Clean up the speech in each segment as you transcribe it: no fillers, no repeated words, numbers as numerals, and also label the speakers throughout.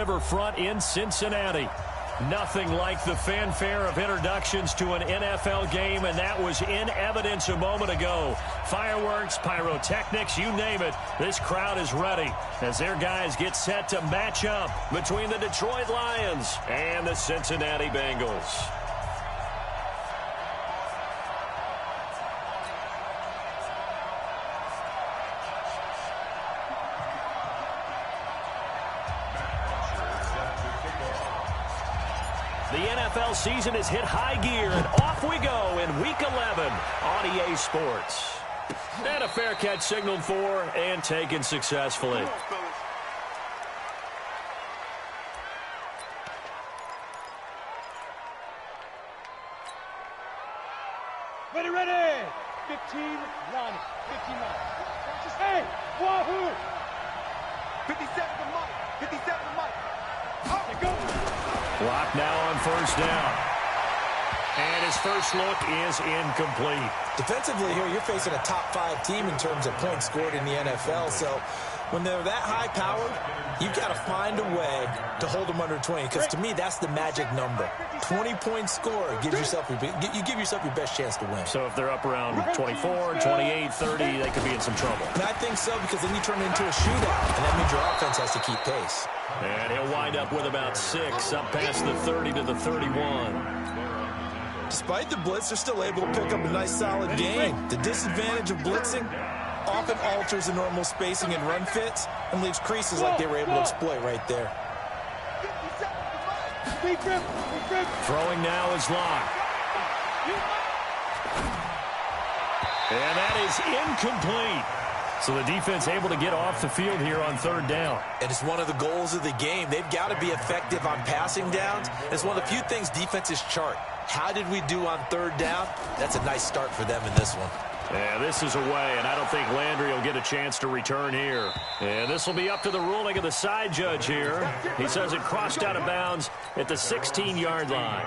Speaker 1: riverfront in Cincinnati. Nothing like the fanfare of introductions to an NFL game, and that was in evidence a moment ago. Fireworks, pyrotechnics, you name it. This crowd is ready as their guys get set to match up between the Detroit Lions and the Cincinnati Bengals. The NFL season has hit high gear, and off we go in Week 11 on EA Sports. And a fair catch signaled for and taken successfully.
Speaker 2: Ready, ready! 15, run. 15, run. Hey, wahoo! 57 to Mike. 57 to Mike. Up, go!
Speaker 1: Clock now on first down. And his first look is incomplete.
Speaker 3: Defensively here, you're facing a top 5 team in terms of points scored in the NFL. So when they're that high powered, you've got to find a way to hold them under 20. Because to me, that's the magic number. 20-point score gives yourself you give yourself your best chance to win.
Speaker 1: So if they're up around 24, 28, 30, they could be in some trouble.
Speaker 3: And I think so, because then you turn it into a shootout, and that means your offense has to keep pace.
Speaker 1: And he'll wind up with about 6, up past the 30 to the 31.
Speaker 3: Despite the blitz, they're still able to pick up a nice, solid gain. The disadvantage of blitzing often alters the normal spacing and run fits and leaves creases like they were able to exploit right there.
Speaker 1: Throwing now is Locke. And that is incomplete. So the defense able to get off the field here on third down.
Speaker 3: And it's one of the goals of the game. They've got to be effective on passing downs. It's one of the few things defenses chart. How did we do on third down? That's a nice start for them in this one.
Speaker 1: Yeah, this is away, and I don't think Landry will get a chance to return here. And this will be up to the ruling of the side judge here. He says it crossed out of bounds at the 16-yard line.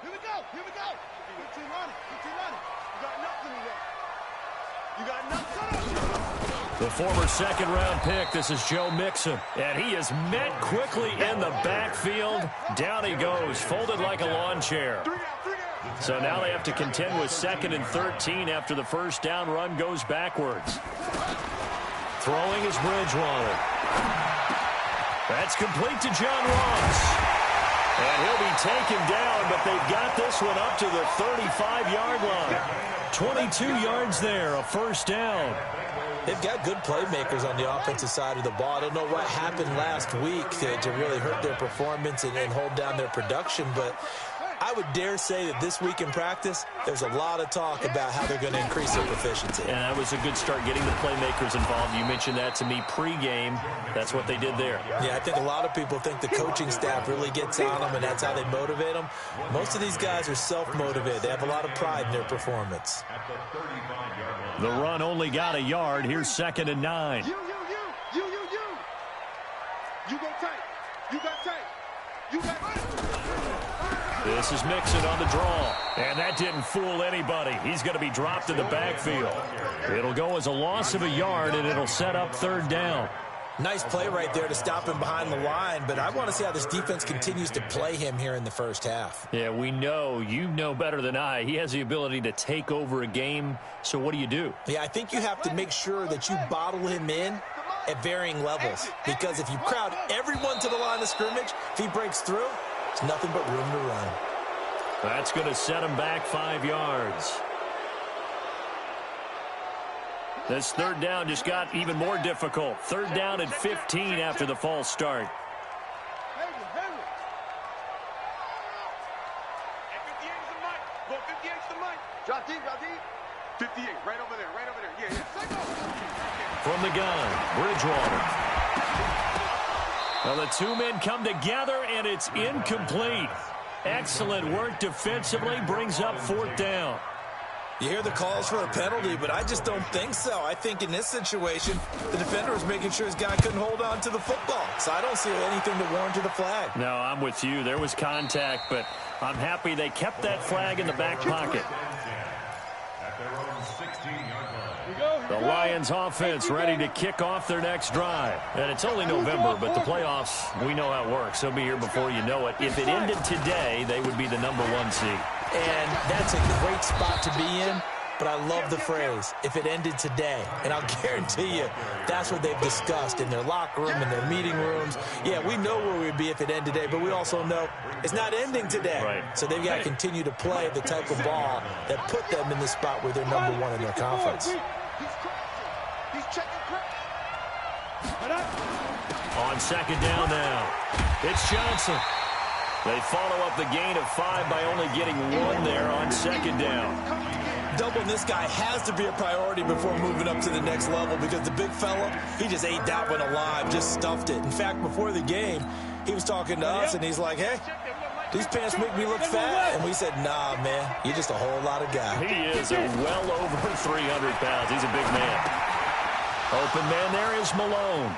Speaker 2: Here we go, here we go. 15 running, 15 running. You got nothing today. You got nothing.
Speaker 1: The former second-round pick, this is Joe Mixon. And he is met quickly in the backfield. Down he goes, folded like a lawn chair. So now they have to contend with 2nd and 13 after the first down run goes backwards. Throwing is Bridgewater. That's complete to John Ross. And he'll be taken down, but they've got this one up to the 35-yard line. 22 yards there, a first down.
Speaker 3: They've got good playmakers on the offensive side of the ball. I don't know what happened last week to really hurt their performance and hold down their production, but I would dare say that this week in practice, there's a lot of talk about how they're going to increase their proficiency.
Speaker 1: And that was a good start, getting the playmakers involved. You mentioned that to me pregame. That's what they did there.
Speaker 3: Yeah, I think a lot of people think the coaching staff really gets on them, and that's how they motivate them. Most of these guys are self-motivated. They have a lot of pride in their performance.
Speaker 1: The run only got a yard. Here's 2nd and 9.
Speaker 2: You go tight. You got tight. You got tight.
Speaker 1: This is Mixon on the draw. And that didn't fool anybody. He's going to be dropped in the backfield. It'll go as a loss of a yard, and it'll set up third down.
Speaker 3: Nice play right there to stop him behind the line, but I want to see how this defense continues to play him here in the first half.
Speaker 1: Yeah, we know. You know better than I. He has the ability to take over a game, so what do?
Speaker 3: Yeah, I think you have to make sure that you bottle him in at varying levels, because if you crowd everyone to the line of scrimmage, if he breaks through, there's nothing but room to run.
Speaker 1: That's going to set him back 5 yards. This third down just got even more difficult. Third down and 15 after the false start.
Speaker 2: Drop deep, drop deep. 58, right over there, right over there. Yeah.
Speaker 1: From the gun, Bridgewater. Well, the two men come together, and it's incomplete. Excellent work defensively, brings up 4th down.
Speaker 3: You hear the calls for a penalty, but I just don't think so. I think in this situation, the defender was making sure his guy couldn't hold on to the football. So I don't see anything to warrant the flag.
Speaker 1: No, I'm with you. There was contact, but I'm happy they kept that flag in the back pocket.
Speaker 4: At their own 16.
Speaker 1: The Lions offense ready to kick off their next drive. And it's only November, but the playoffs, we know how it works. They'll be here before you know it. If it ended today, they would be the #1 seed.
Speaker 3: And that's a great spot to be in. But I love the phrase, if it ended today. And I'll guarantee you, that's what they've discussed in their locker room, in their meeting rooms. Yeah, we know where we'd be if it ended today, but we also know it's not ending today.
Speaker 1: Right.
Speaker 3: So they've got to continue to play the type of ball that put them in the spot where they're #1 in their conference.
Speaker 2: He's checking
Speaker 1: On second down now, it's Johnson. They follow up the gain of 5 by only getting 1 there on second down.
Speaker 3: Doubling this guy has to be a priority before moving up to the next level because the big fella, he just ate that one alive, just stuffed it. In fact, before the game, he was talking to us, and he's like, hey, these pants make me look fat. And we said, nah, man, you're just a whole lot of guy.
Speaker 1: He is well over 300 pounds. He's a big man. Open man there is Malone.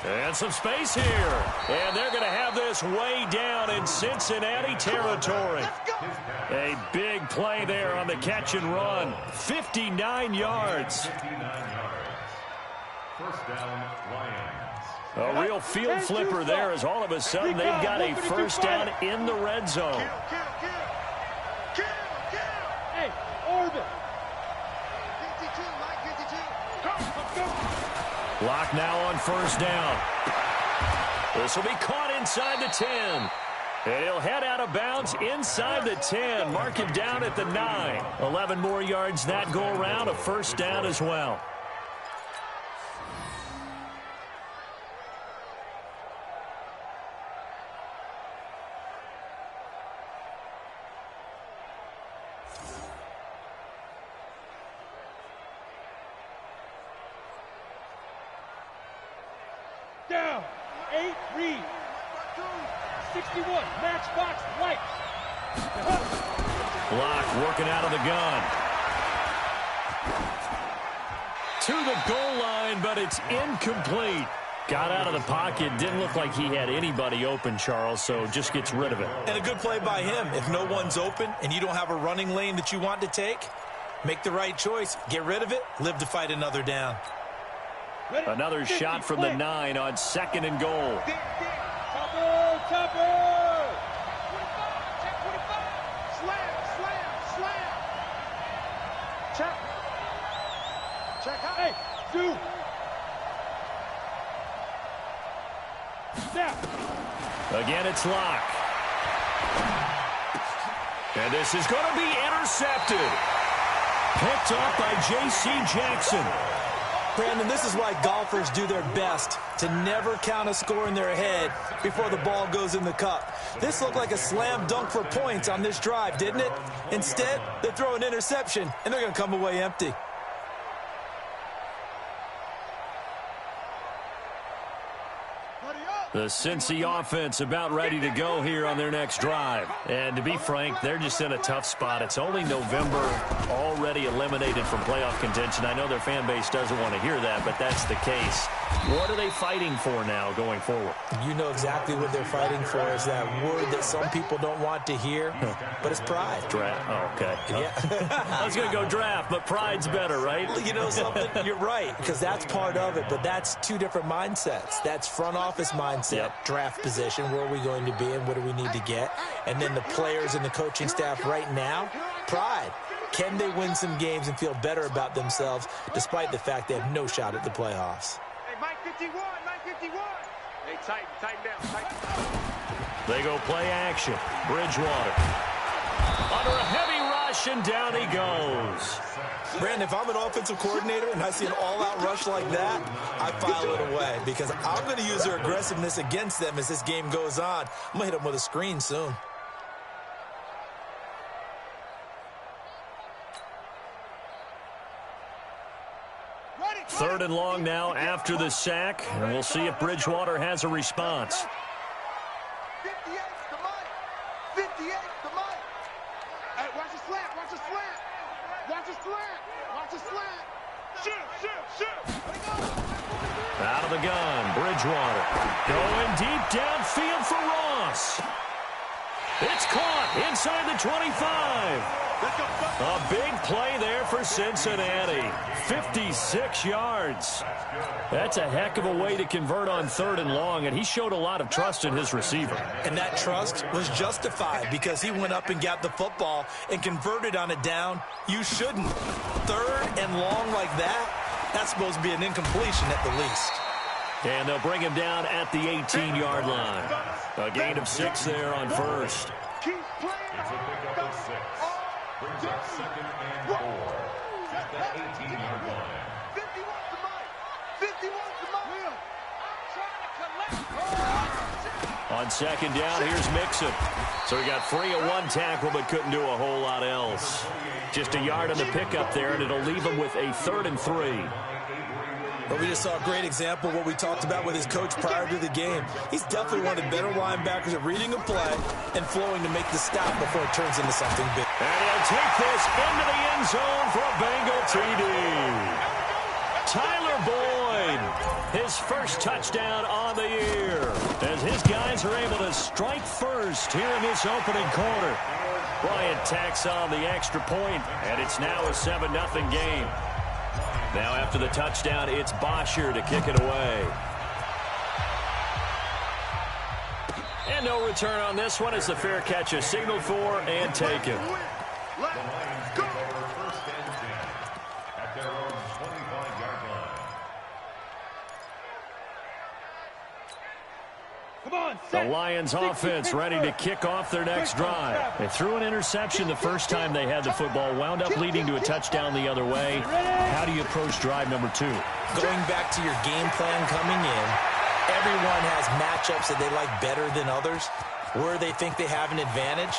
Speaker 1: And some space here. And they're going to have this way down in Cincinnati territory. A big play there on the catch and run. 59 yards.
Speaker 4: First down, Lions.
Speaker 1: A real field flipper there as all of a sudden they've got a first down in the red zone.
Speaker 2: Hey, orbit. 52, Mike, 52.
Speaker 1: Lock now on first down. This will be caught inside the 10. And he'll head out of bounds inside the 10. Mark him down at the 9. 11 more yards that go around. A first down as well.
Speaker 5: Down. 8, read. 61, matchbox, light.
Speaker 1: Block working out of the gun. To the goal line, but it's incomplete. Got out of the pocket. Didn't look like he had anybody open, Charles, so just gets rid of it.
Speaker 3: And a good play by him. If no one's open and you don't have a running lane that you want to take, make the right choice. Get rid of it. Live to fight another down.
Speaker 1: Another shot from the 9 on second and goal.
Speaker 5: Topper!
Speaker 2: 25, check 25. Slam. Check. Check out.
Speaker 5: Hey, do. Snap.
Speaker 1: Again, it's Locke. And this is going to be intercepted. Picked off by J.C. Jackson.
Speaker 3: Brandon, this is why golfers do their best to never count a score in their head before the ball goes in the cup. This looked like a slam dunk for points on this drive, didn't it? Instead, they throw an interception, and they're going to come away empty.
Speaker 1: The Cincy offense about ready to go here on their next drive. And to be frank, they're just in a tough spot. It's only November, already eliminated from playoff contention. I know their fan base doesn't want to hear that, but that's the case. What are they fighting for now going forward?
Speaker 3: You know exactly what they're fighting for is that word that some people don't want to hear, but it's pride.
Speaker 1: Draft. Oh, okay.
Speaker 3: Yeah.
Speaker 1: I was going to go draft, but pride's better, right?
Speaker 3: You know something? You're right, because that's part of it, but that's two different mindsets. That's front office mindset, draft position, where are we going to be and what do we need to get? And then the players and the coaching staff right now, pride. Can they win some games and feel better about themselves despite the fact they have no shot at the playoffs?
Speaker 2: Hey, Mike 51. Hey, tighten down.
Speaker 1: They go play action. Bridgewater. Under a heavy rush, and down he goes.
Speaker 3: Brandon, if I'm an offensive coordinator and I see an all-out rush like that, I file it away because I'm going to use their aggressiveness against them as this game goes on. I'm going to hit them with a screen soon.
Speaker 1: Third and long now after the sack, and we'll see if Bridgewater has a response.
Speaker 2: 58 to Mike. 58 to Mike. Hey, watch the slant. Shoot.
Speaker 1: Out of the gun, Bridgewater. Going deep downfield for Ross. It's caught inside the 25. A big play there for Cincinnati. 56 yards. That's a heck of a way to convert on 3rd and long, and he showed a lot of trust in his receiver.
Speaker 3: And that trust was justified because he went up and got the football and converted on a down. You shouldn't. 3rd and long like that, that's supposed to be an incompletion at the least.
Speaker 1: And they'll bring him down at the 18-yard line. A gain of 6 there on 1st.
Speaker 2: Keep playing.
Speaker 4: It's a pickup of 6. Brings up 2nd and 4 at the 18-yard line.
Speaker 2: 51 to Mike. 51 to Mike.
Speaker 1: On 2nd down, here's Mixon. So he got free of 1 tackle but couldn't do a whole lot else. Just a yard on the pickup there, and it'll leave him with a 3rd and 3.
Speaker 3: But we just saw a great example of what we talked about with his coach prior to the game. He's definitely one of the better linebackers at reading a play and flowing to make the stop before it turns into something big.
Speaker 1: And he'll take this into the end zone for a Bengal TD. Tyler Boyd, his first touchdown on the year, as his guys are able to strike first here in this opening quarter. Bryant tacks on the extra point, and it's now a 7-0 game. Now after the touchdown, it's Bosher to kick it away. And no return on this one as the fair catch is signaled for and taken.
Speaker 2: Let's go.
Speaker 4: First and 10 at their own 25-yard line.
Speaker 5: Come on,
Speaker 1: The
Speaker 5: set.
Speaker 1: Lions offense ready to kick off their next drive. They threw an interception the first time they had the football, wound up leading to a touchdown the other way. How do you approach drive number 2?
Speaker 3: Going back to your game plan coming in, everyone has matchups that they like better than others, where they think they have an advantage.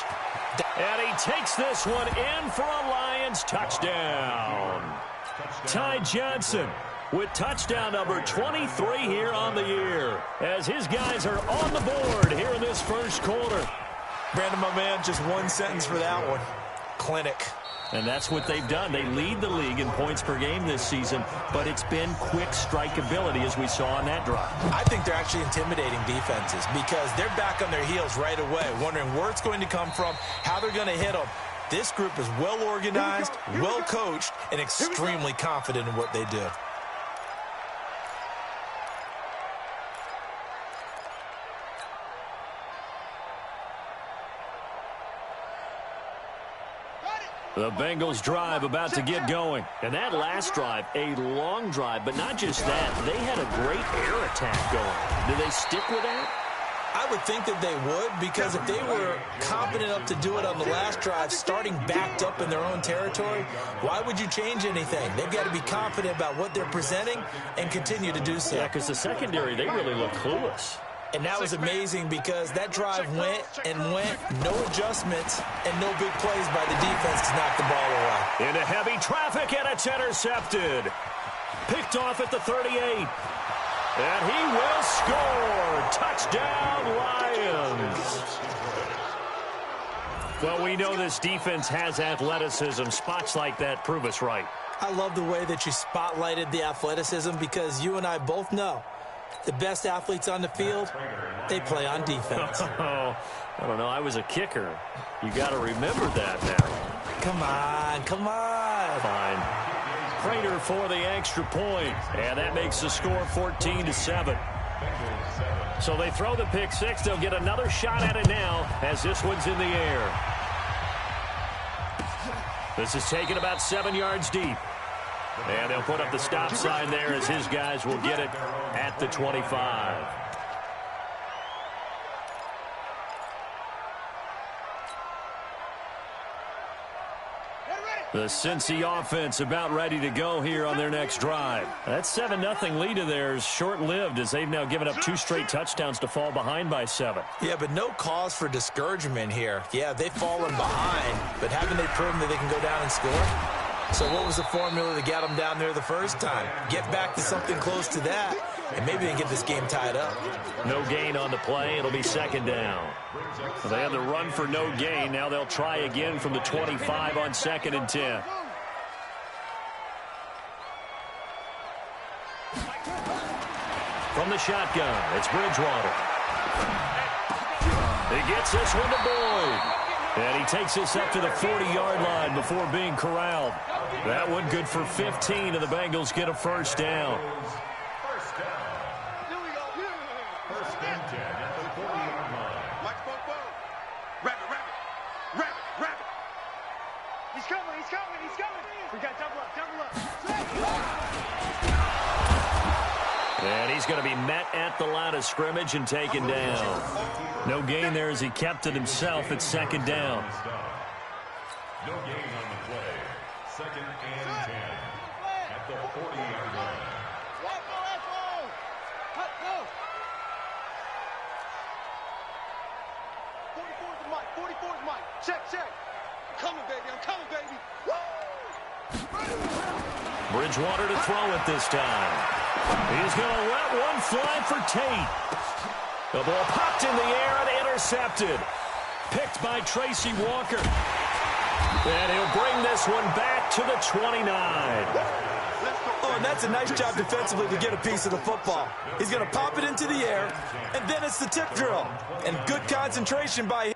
Speaker 1: And he takes this one in for a Lions touchdown. Ty Johnson with touchdown number 23 here on the year, as his guys are on the board here in this first quarter.
Speaker 3: Brandon, my man, just one sentence for that one. Clinic.
Speaker 1: And that's what they've done. They lead the league in points per game this season, but it's been quick strike ability as we saw on that drive.
Speaker 3: I think they're actually intimidating defenses because they're back on their heels right away, wondering where it's going to come from, how they're going to hit them. This group is well organized, well coached, and extremely confident in what they do.
Speaker 1: The Bengals drive about to get going. And that last drive, a long drive, but not just that. They had a great air attack going. Do they stick with that?
Speaker 3: I would think that they would, because if they were confident enough to do it on the last drive, starting backed up in their own territory, why would you change anything? They've got to be confident about what they're presenting and continue to do so.
Speaker 1: Yeah, because the secondary, they really look clueless.
Speaker 3: And that was amazing because that drive went and went, no adjustments, and no big plays by the defense to knock the ball away.
Speaker 1: Into heavy traffic, and it's intercepted. Picked off at the 38. And he will score. Touchdown, Lions. Well, we know this defense has athleticism. Spots like that prove us right.
Speaker 3: I love the way that you spotlighted the athleticism because you and I both know the best athletes on the field, they play on defense.
Speaker 1: Oh, I don't know. I was a kicker. You got to remember that now.
Speaker 3: Come on, come on.
Speaker 1: Fine. Prater for the extra point, and that makes the score 14-7. So they throw the pick six. They'll get another shot at it now as this one's in the air. This is taken about 7 yards deep. And they'll put up the stop sign there as his guys will get it at the 25. The Cincy offense about ready to go here on their next drive. That 7-0 lead of theirs short-lived as they've now given up 2 straight touchdowns to fall behind by 7.
Speaker 3: Yeah, but no cause for discouragement here. Yeah, they've fallen behind, but haven't they proven that they can go down and score? So what was the formula that got them down there the first time? Get back to something close to that, and maybe they can get this game tied up.
Speaker 1: No gain on the play. It'll be second down. So they had the run for no gain. Now they'll try again from the 25 on 2nd and 10. From the shotgun, it's Bridgewater. He gets this one to Boyd. And he takes this up to the 40-yard line before being corralled. That one good for 15, and the Bengals get a first down.
Speaker 4: First down.
Speaker 2: Here we go.
Speaker 4: First and 10 at the 40-yard line.
Speaker 2: Watch both. Rabbit. He's coming. We got double up.
Speaker 1: And he's going to be met at the line of scrimmage and taken down. No gain there as he kept it himself at second down.
Speaker 4: No gain on the play. Second and 10 at the 40-yard line.
Speaker 2: Hut, go. 44's Mike. Check. I'm coming, baby. Woo!
Speaker 1: Bridgewater to throw it this time. He's going to let one fly for Tate. The ball popped in the air and intercepted. Picked by Tracy Walker. And he'll bring this one back to the 29.
Speaker 3: Oh, and that's a nice job defensively to get a piece of the football. He's going to pop it into the air, and then it's the tip drill. And good concentration by him.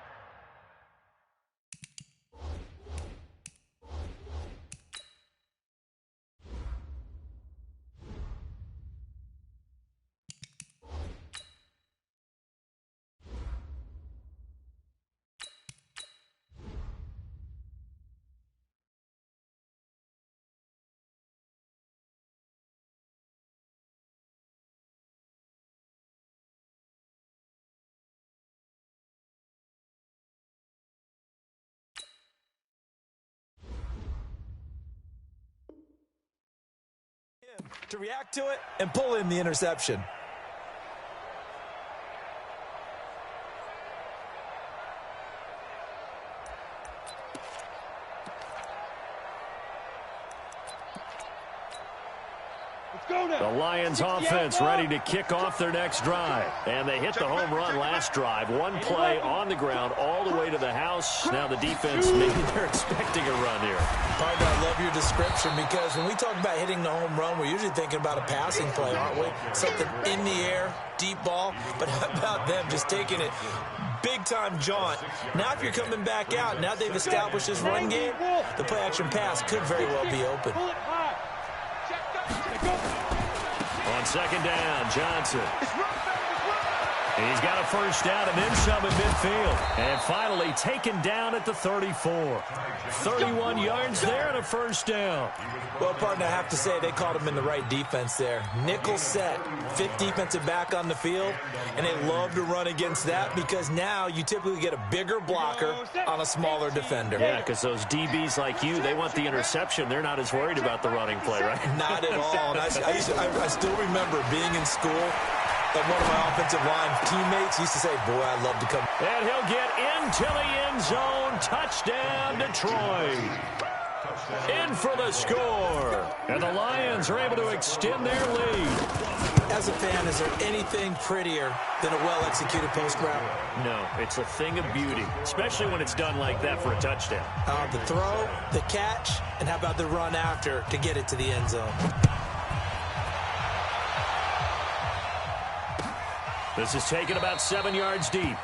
Speaker 3: To react to it and pull in the interception.
Speaker 1: The Lions offense ready to kick off their next drive. And they hit the home run last drive. One play on the ground all the way to the house. Now the defense, maybe they're expecting a run here.
Speaker 3: Partner, I love your description because when we talk about hitting the home run, we're usually thinking about a passing play, aren't we? Something in the air, deep ball. But how about them just taking it big-time jaunt? Now if you're coming back out, now they've established this run game, the play-action pass could very well be open.
Speaker 1: On second down, Johnson. He's got a first down and then some in midfield. And finally taken down at the 34. 31 yards there and a first down.
Speaker 3: Well, partner, I have to say they caught him in the right defense there. Nickel set, fifth defensive back on the field, and they love to run against that because now you typically get a bigger blocker on a smaller defender.
Speaker 1: Yeah, because those DBs like you, they want the interception. They're not as worried about the running play, right?
Speaker 3: Not at all. And I still remember being in school, and one of my offensive line teammates used to say, boy, I'd love to come.
Speaker 1: And he'll get into the end zone. Touchdown, Detroit. In for the score. And the Lions are able to extend their lead.
Speaker 3: As a fan, is there anything prettier than a well-executed post route?
Speaker 1: No, it's a thing of beauty, especially when it's done like that for a touchdown.
Speaker 3: The throw, the catch, and how about the run after to get it to the end zone?
Speaker 1: This is taken about 7 yards deep.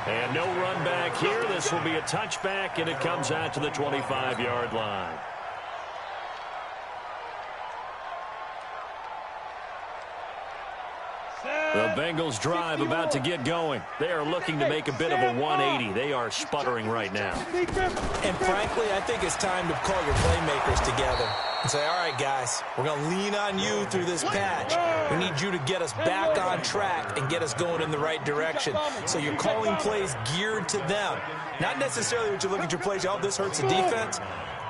Speaker 1: And no run back here. This will be a touchback, and it comes out to the 25-yard line. The Bengals drive about to get going. They are looking to make a bit of a 180. They are sputtering right now.
Speaker 3: And frankly, I think it's time to call your playmakers together and say, all right, guys, we're going to lean on you through this patch. We need you to get us back on track and get us going in the right direction. So you're calling plays geared to them. Not necessarily what you look at your plays, oh, this hurts the defense.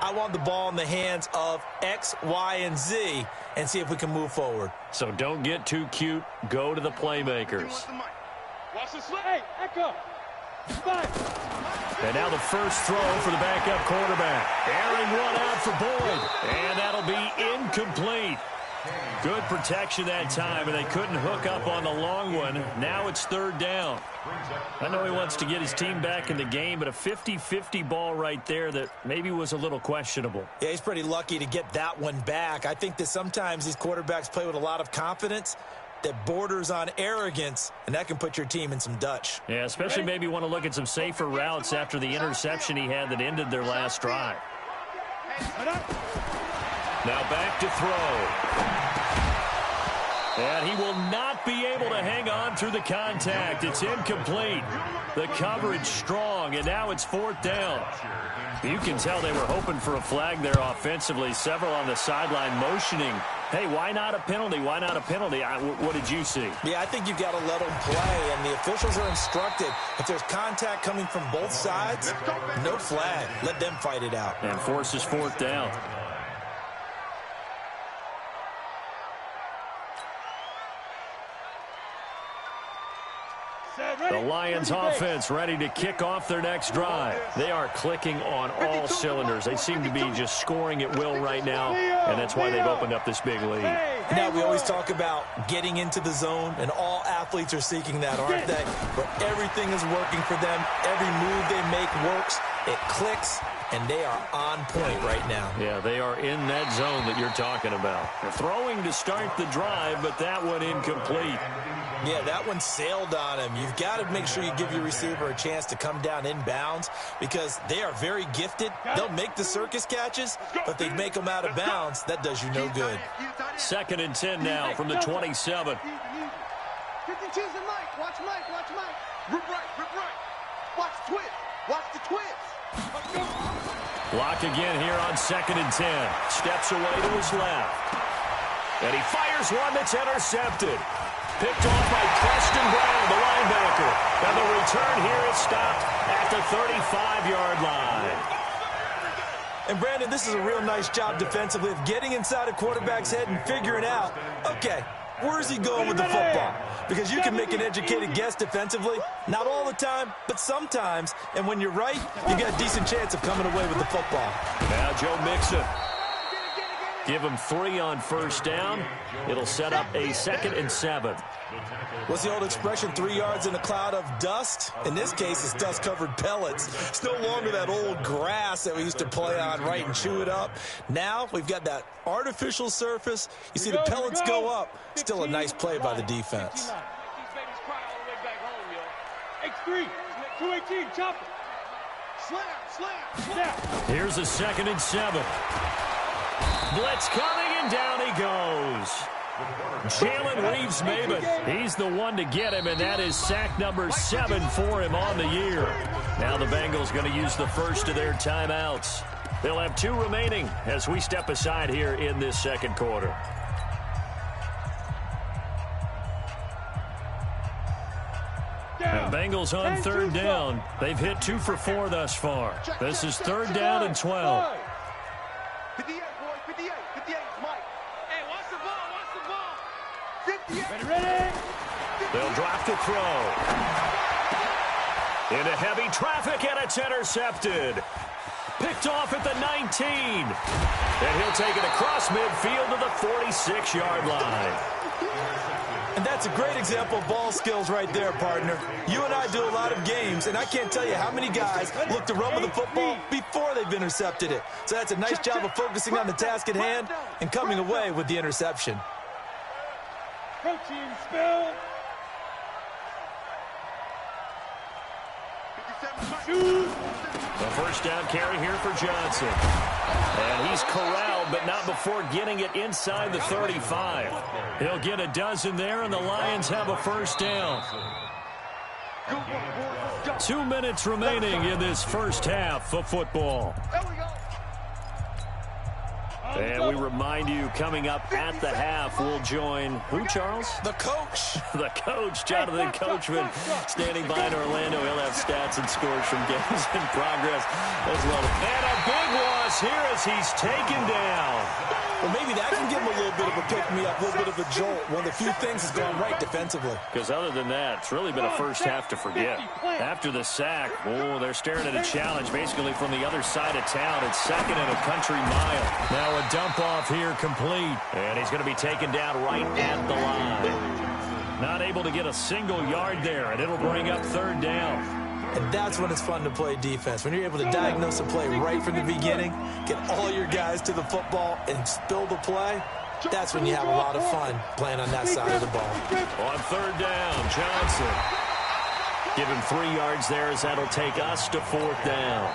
Speaker 3: I want the ball in the hands of X, Y, and Z and see if we can move forward.
Speaker 1: So don't get too cute. Go to the playmakers.
Speaker 5: Watch the slip. Hey, Echo.
Speaker 1: And now the first throw for the backup quarterback. Airing one out for Boyd. And that'll be incomplete. Good protection that time, and they couldn't hook up on the long one. Now it's third down. I know he wants to get his team back in the game, but a 50-50 ball right there that maybe was a little questionable.
Speaker 3: Yeah, he's pretty lucky to get that one back. I think that sometimes these quarterbacks play with a lot of confidence, that borders on arrogance, and that can put your team in some Dutch.
Speaker 1: Yeah, especially maybe want to look at some safer routes after the interception he had that ended their last drive. Now back to throw. And he will not be able to hang on through the contact. It's incomplete. The coverage strong, and now it's 4th down. You can tell they were hoping for a flag there offensively. Several on the sideline motioning, hey, why not a penalty? Why not a penalty? What did you see?
Speaker 3: Yeah, I think you've got to let them play, and the officials are instructed. If there's contact coming from both sides, no flag. Let them fight it out.
Speaker 1: And forces 4th down. The Lions offense ready to kick off their next drive. They are clicking on all cylinders. They seem to be just scoring at will right now, and that's why they've opened up this big lead.
Speaker 3: Now, we always talk about getting into the zone, and all athletes are seeking that, aren't they? Where everything is working for them. Every move they make works. It clicks, and they are on point right now.
Speaker 1: Yeah, they are in that zone that you're talking about. They're throwing to start the drive, but that one incomplete.
Speaker 3: Yeah, that one sailed on him. You've got to make sure you give your receiver a chance to come down inbounds because they are very gifted. They'll make the circus catches, but they make them out of bounds. That does you no good.
Speaker 1: 2nd and 10 now from the 27.
Speaker 2: 52's and Mike. Watch Mike. Watch Mike. Rip right. Watch the twist. Watch the twist.
Speaker 1: Block again here on 2nd and 10. Steps away to his left. And he fires one that's intercepted. Picked off by Preston Brown, the linebacker. And the return here is stopped at the 35-yard line.
Speaker 3: And, Brandon, this is a real nice job defensively of getting inside a quarterback's head and figuring out, okay, where's he going with the football? Because you can make an educated guess defensively. Not all the time, but sometimes. And when you're right, you got a decent chance of coming away with the football.
Speaker 1: Now Joe Mixon. Give him 3 on 1st down. It'll set up a 2nd and 7.
Speaker 3: What's the old expression, 3 yards in a cloud of dust? In this case, it's dust-covered pellets. It's no longer that old grass that we used to play on, right, and chew it up. Now we've got that artificial surface. You see the pellets go up. Still a nice play by the defense.
Speaker 5: X3, 218, chop it.
Speaker 2: Slam.
Speaker 1: Here's a 2nd and 7. Blitz coming, and down he goes. Jalen Reeves-Maybin. He's the one to get him, and that is sack number 7 for him on the year. Now the Bengals going to use the first of their timeouts. They'll have 2 remaining as we step aside here in this 2nd quarter. And Bengals on 3rd down. They've hit 2 for 4 thus far. This is 3rd down and 12.
Speaker 2: 58, boy. 58. 58 is Mike.
Speaker 5: Hey, watch the ball.
Speaker 2: 58.
Speaker 5: Ready?
Speaker 1: They'll drop to throw. Into heavy traffic, and it's intercepted. Picked off at the 19. And he'll take it across midfield to the 46-yard line.
Speaker 3: And that's a great example of ball skills right there, partner. You and I do a lot of games, and I can't tell you how many guys look to run with the football before they've intercepted it. So that's a nice job of focusing on the task at hand and coming away with the interception.
Speaker 5: Protein spill.
Speaker 1: The first down carry here for Johnson. And he's corralled, but not before getting it inside the 35. He'll get a dozen there, and the Lions have a first down. 2 minutes remaining in this first half of football. And we remind you, coming up at the half, we'll join who, Charles?
Speaker 3: The coach.
Speaker 1: The coach, Jonathan Coachman, standing by in Orlando. He'll have stats and scores from games in progress as well. And a big loss here as he's taken down.
Speaker 3: Well, maybe that can give him a little bit of a pick-me-up, a little bit of a jolt. One of the few things has gone right defensively.
Speaker 1: Because other than that, it's really been a first half to forget. After the sack, they're staring at a challenge basically from the other side of town. It's 2nd and a country mile. Now a dump off here complete. And he's going to be taken down right at the line. Not able to get a single yard there, and it'll bring up 3rd down.
Speaker 3: And that's when it's fun to play defense. When you're able to diagnose a play right from the beginning, get all your guys to the football, and spill the play, That's when you have a lot of fun playing on that side of the ball.
Speaker 1: On third down, Johnson. Give him 3 yards there as that'll take us to fourth down.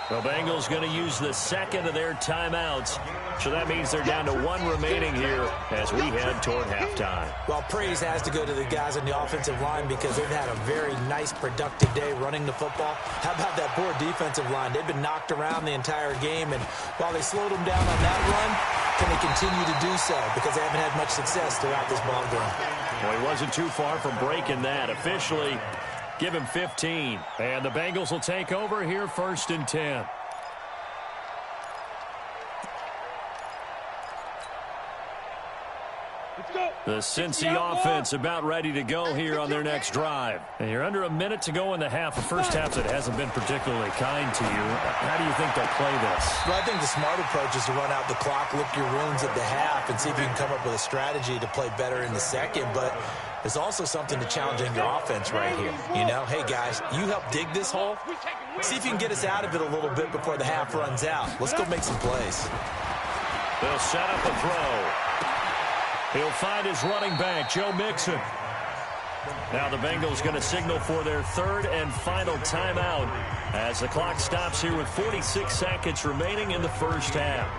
Speaker 1: The Bengals going to use the second of their timeouts. So that means they're down to 1 remaining here as we head toward halftime.
Speaker 3: Well, praise has to go to the guys on the offensive line because they've had a very nice, productive day running the football. How about that poor defensive line? They've been knocked around the entire game, and while they slowed them down on that run, can they continue to do so? Because they haven't had much success throughout this ball game.
Speaker 1: Well, he wasn't too far from breaking that. Officially, give him 15. And the Bengals will take over here, 1st and 10. The Cincy offense about ready to go here on their next drive. And you're under a minute to go in the half. A first half that hasn't been particularly kind to you. How do you think they'll play this?
Speaker 3: Well, I think the smart approach is to run out the clock, lick your wounds at the half, and see if you can come up with a strategy to play better in the second. But there's also something to challenging your offense right here. You know, hey, guys, you help dig this hole. See if you can get us out of it a little bit before the half runs out. Let's go make some plays.
Speaker 1: They'll set up a throw. He'll find his running back, Joe Mixon. Now the Bengals going to signal for their 3rd and final timeout as the clock stops here with 46 seconds remaining in the first half.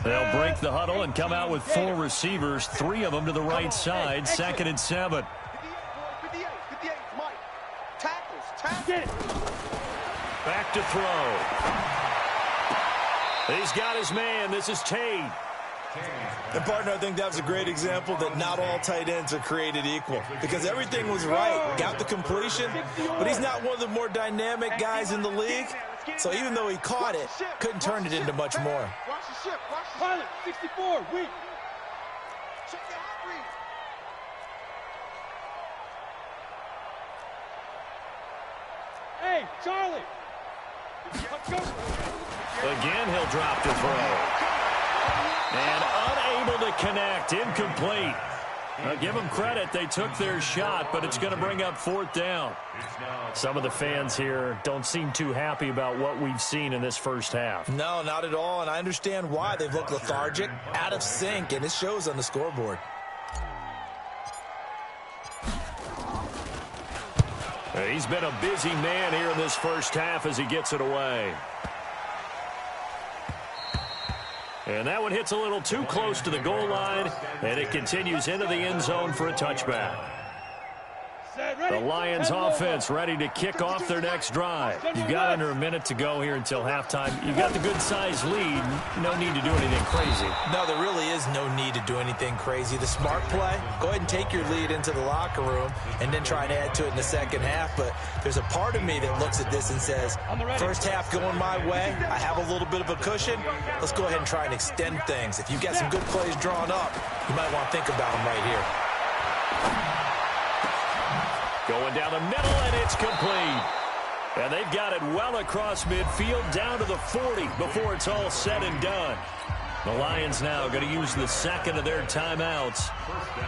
Speaker 1: They'll break the huddle and come out with 4 receivers, 3 of them to the right side, 2nd and 7.
Speaker 2: 58, Mike. Tackles.
Speaker 1: Back to throw. He's got his man. This is Tate.
Speaker 3: And, partner, I think that was a great example that not all tight ends are created equal because everything was right. Got the completion, but he's not one of the more dynamic guys in the league. So even though he caught it, couldn't turn it into much more.
Speaker 2: Watch the ship.
Speaker 5: Pilot, 64, weak.
Speaker 2: Check the hot read.
Speaker 5: Hey, Charlie. Let's go.
Speaker 1: Again, he'll drop to throw. And unable to connect, incomplete. Now, give them credit. They took their shot, but it's going to bring up 4th down. Some of the fans here don't seem too happy about what we've seen in this first half.
Speaker 3: No, not at all, and I understand why. They've looked lethargic, out of sync, and it shows on the scoreboard.
Speaker 1: He's been a busy man here in this first half as he gets it away. And that one hits a little too close to the goal line, and it continues into the end zone for a touchback. The Lions offense ready to kick off their next drive. You've got under a minute to go here until halftime. You've got the good-sized lead. No need to do anything crazy.
Speaker 3: No, there really is no need to do anything crazy. The smart play, go ahead and take your lead into the locker room and then try and add to it in the second half. But there's a part of me that looks at this and says, first half going my way, I have a little bit of a cushion. Let's go ahead and try and extend things. If you've got some good plays drawn up, you might want to think about them right here.
Speaker 1: Going down the middle, and it's complete. And they've got it well across midfield, down to the 40 before it's all said and done. The Lions now going to use the second of their timeouts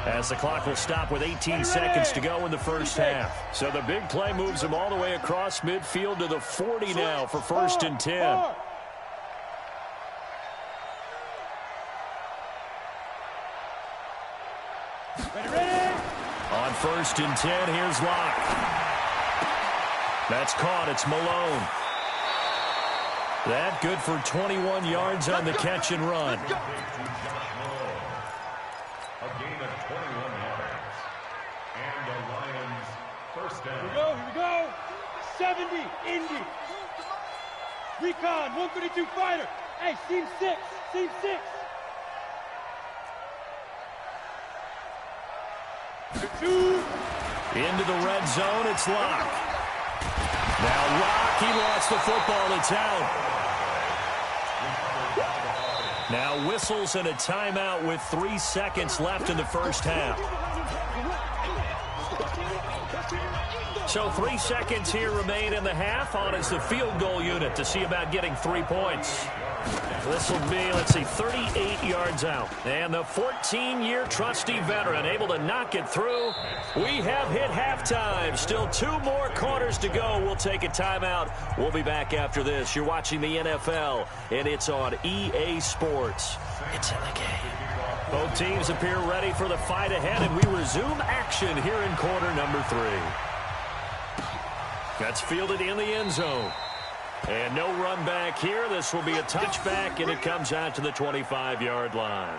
Speaker 1: as the clock will stop with 18 seconds to go in the first half. So the big play moves them all the way across midfield to the 40 now for 1st and 10. On 1st and 10, here's Locke. That's caught. It's Malone. That good for 21 yards on the catch and run.
Speaker 4: A gain of 21 yards. And the Lions first down.
Speaker 5: Here we go. 70, Indy. Recon, 132 fighter. Hey, seam 6.
Speaker 1: Into the red zone, it's Locke. Now Locke, he lost the football, it's out. Now whistles and a timeout with 3 seconds left in the first half. So 3 seconds here remain in the half. On is the field goal unit to see about getting 3 points. This will be, let's see, 38 yards out. And the 14-year trusty veteran able to knock it through. We have hit halftime. Still 2 more quarters to go. We'll take a timeout. We'll be back after this. You're watching the NFL, and it's on EA Sports. It's in the game. Both teams appear ready for the fight ahead, and we resume action here in quarter number 3. That's fielded in the end zone. And no run back here. This will be a touchback, and it comes out to the 25-yard line.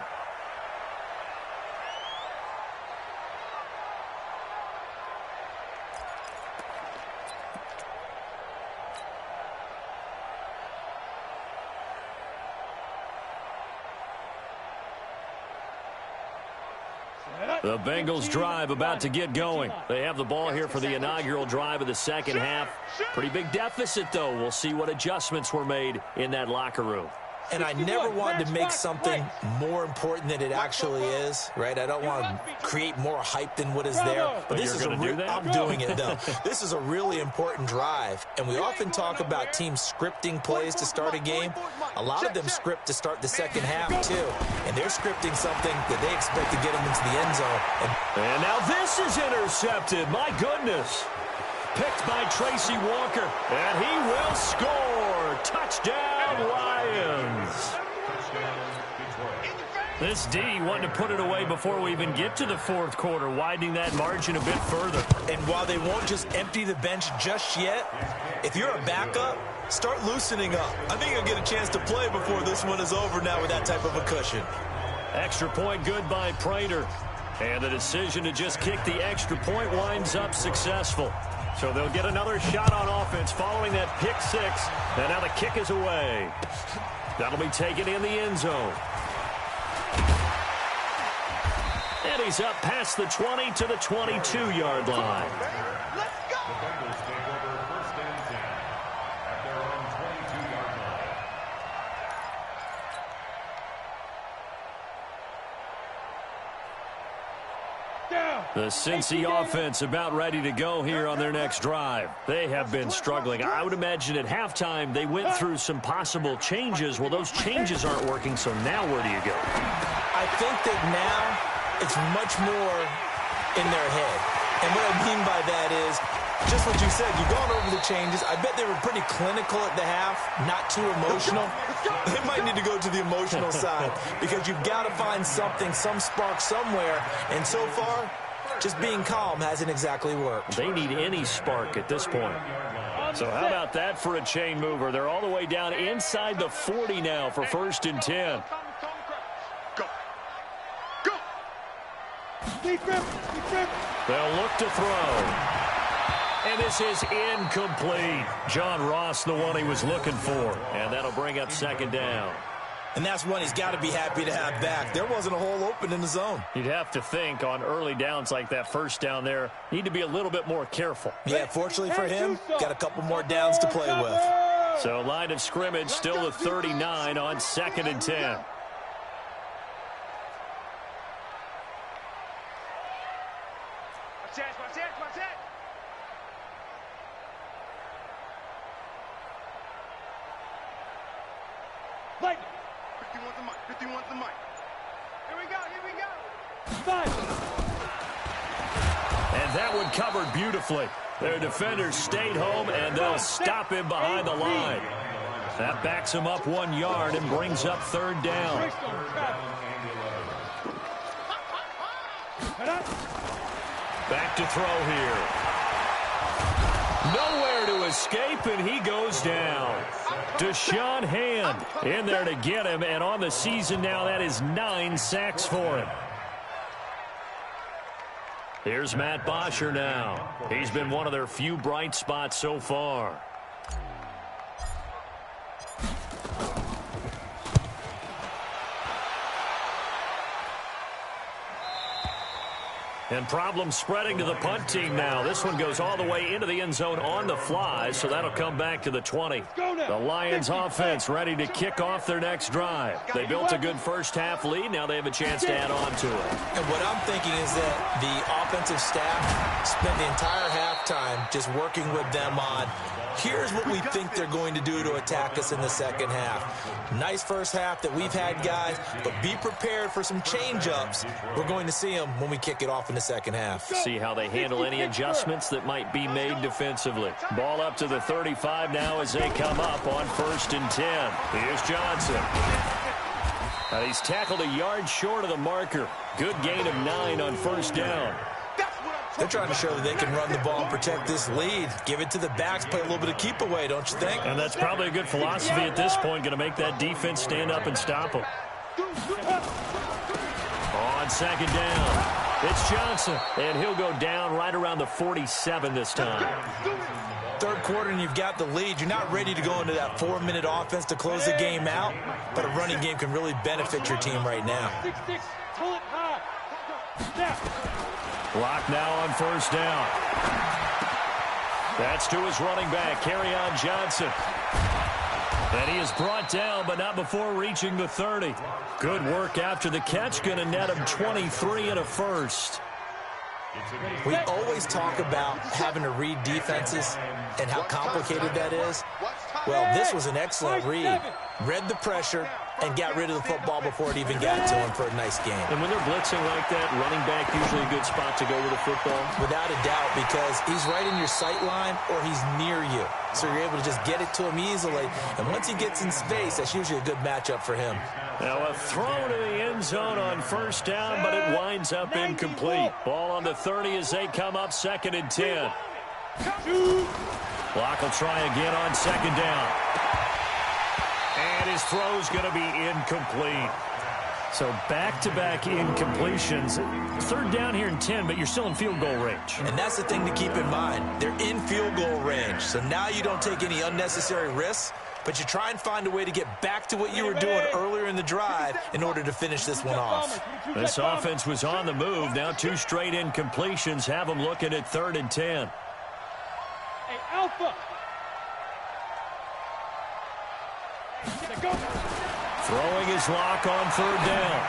Speaker 1: The Bengals drive about to get going. They have the ball here for the inaugural drive of the second half. Pretty big deficit, though. We'll see what adjustments were made in that locker room.
Speaker 3: And I never wanted to make something more important than it actually is, right? I don't want to create more hype than what is there. But this is I'm doing it, though. This is a really important drive. And we often talk about teams scripting plays to start a game. A lot of them script to start the second half, too. And they're scripting something that they expect to get them into the end zone.
Speaker 1: And now this is intercepted. My goodness. Picked by Tracy Walker. And he will score. Touchdown, Lions. This D wanting to put it away before we even get to the fourth quarter, widening that margin a bit further.
Speaker 3: And while they won't just empty the bench just yet, if you're a backup, start loosening up. I think you'll get a chance to play before this one is over now with that type of a cushion.
Speaker 1: Extra point good by Prater. And the decision to just kick the extra point winds up successful. So they'll get another shot on offense following that pick six. And now the kick is away. That'll be taken in the end zone. And he's up past the 20 to the 22-yard line.
Speaker 2: Let's go!
Speaker 4: The Bengals take over first and 10 at their own 22-yard line.
Speaker 1: The Cincy offense about ready to go here on their next drive. They have been struggling. I would imagine at halftime they went through some possible changes. Well, those changes aren't working, so now where do you go?
Speaker 3: I think that now it's much more in their head. And what I mean by that is just what you said. You've gone over the changes. I bet they were pretty clinical at the half, not too emotional. They might need to go to the emotional side because you've got to find something, some spark somewhere. And so far, just being calm hasn't exactly worked.
Speaker 1: They need any spark at this point. So how about that for a chain mover? They're all the way down inside the 40 now for first and 10.
Speaker 2: Go. Go.
Speaker 1: They'll look to throw. And this is incomplete. John Ross, the one he was looking for. And that'll bring up second down.
Speaker 3: And that's one he's got to be happy to have back. There wasn't a hole open in the zone.
Speaker 1: You'd have to think on early downs like that first down there, need to be a little bit more careful.
Speaker 3: Yeah, fortunately for him, got a couple more downs to play with.
Speaker 1: So line of scrimmage still at 39 on second and 10.
Speaker 2: Watch that, watch that, watch that.
Speaker 5: Lightning.
Speaker 2: 51's the mic, 51's the mic. Here we go, here we go.
Speaker 5: 5.
Speaker 1: And that one covered beautifully. Their defenders stayed home, and they'll stop him behind the line. That backs him up 1 yard and brings up third down. Back to throw here. Nowhere to escape, and he goes down. Deshaun Hand in there to get him, and on the season now, that is 9 sacks for him. Here's Matt Bosher now. He's been one of their few bright spots so far. And problems spreading to the punt team now. This one goes all the way into the end zone on the fly, so that'll come back to the 20. The Lions offense ready to kick off their next drive. They built a good first half lead. Now they have a chance to add on to it.
Speaker 3: And what I'm thinking is that the offensive staff spent the entire halftime just working with them on, here's what we think they're going to do to attack us in the second half. Nice first half that we've had, guys, but be prepared for some change-ups. We're going to see them when we kick it off in the second half.
Speaker 1: See how they handle any adjustments that might be made defensively. Ball up to the 35 now as they come up on 1st and 10. Here's Johnson. He's tackled a yard short of the marker. Good gain of 9 on 1st down.
Speaker 3: They're trying to show that they can run the ball and protect this lead. Give it to the backs, play a little bit of keep away, don't you think?
Speaker 1: And that's probably a good philosophy at this point, going to make that defense stand up and stop them. On 2nd down, it's Johnson, and he'll go down right around the 47 this time.
Speaker 3: Third quarter and you've got the lead. You're not ready to go into that 4-minute offense to close the game out, but a running game can really benefit your team right now.
Speaker 1: Block now on 1st down. That's to his running back, Kerryon Johnson. And he is brought down, but not before reaching the 30. Good work after the catch. Going to net him 23 and a first.
Speaker 3: We always talk about having to read defenses and how complicated that is. Well, this was an excellent read. Read the pressure and got rid of the football before it even got to him for a nice game.
Speaker 1: And when they're blitzing like that, running back usually a good spot to go with the football?
Speaker 3: Without a doubt, because he's right in your sight line or he's near you. So you're able to just get it to him easily. And once he gets in space, that's usually a good matchup for him.
Speaker 1: Now a throw to the end zone on 1st down, but it winds up incomplete. Ball on the 30 as they come up 2nd and 10. Block will try again on 2nd down. And his throw's going to be incomplete. So back-to-back incompletions. 3rd down here and 10, but you're still in field goal range.
Speaker 3: And that's the thing to keep in mind. They're in field goal range. So now you don't take any unnecessary risks, but you try and find a way to get back to what you were doing earlier in the drive in order to finish this one off.
Speaker 1: This offense was on the move. Now 2 straight incompletions have them looking at 3rd and 10.
Speaker 5: Hey, Alpha.
Speaker 1: Throwing his lock on 3rd down.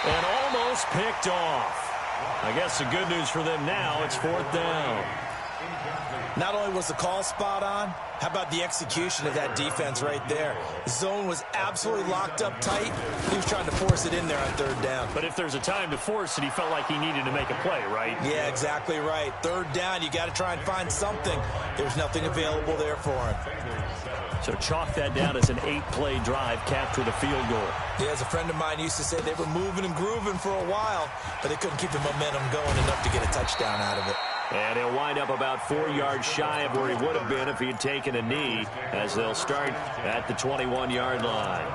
Speaker 1: And almost picked off. I guess the good news for them now, it's 4th down.
Speaker 3: Not only was the call spot on, how about the execution of that defense right there? The zone was absolutely locked up tight. He was trying to force it in there on 3rd down.
Speaker 1: But if there's a time to force it, he felt like he needed to make a play, right?
Speaker 3: Yeah, exactly right. 3rd down, you got to try and find something. There was nothing available there for him.
Speaker 1: So chalk that down as an 8-play drive capped with a field goal.
Speaker 3: Yeah, as a friend of mine used to say, they were moving and grooving for a while, but they couldn't keep the momentum going enough to get a touchdown out of it.
Speaker 1: And he'll wind up about 4 yards shy of where he would have been if he had taken a knee, as they'll start at the 21-yard line.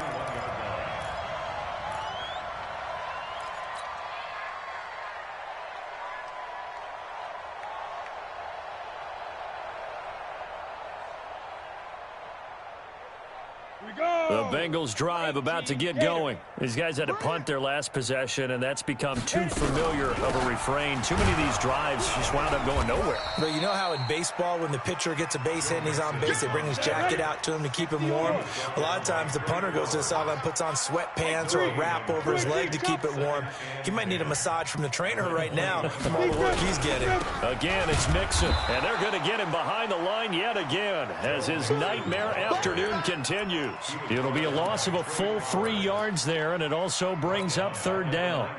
Speaker 1: The Bengals drive about to get going. These guys had to punt their last possession, and that's become too familiar of a refrain. Too many of these drives just wound up going nowhere.
Speaker 3: But you know how in baseball, when the pitcher gets a base hit and he's on base, they bring his jacket out to him to keep him warm? A lot of times the punter goes to the sideline, puts on sweatpants or a wrap over his leg to keep it warm. He might need a massage from the trainer right now from all the work he's getting.
Speaker 1: Again, it's Mixon, and they're going to get him behind the line yet again as his nightmare afternoon continues. It'll be a loss of a full 3 yards there, and it also brings up 3rd down.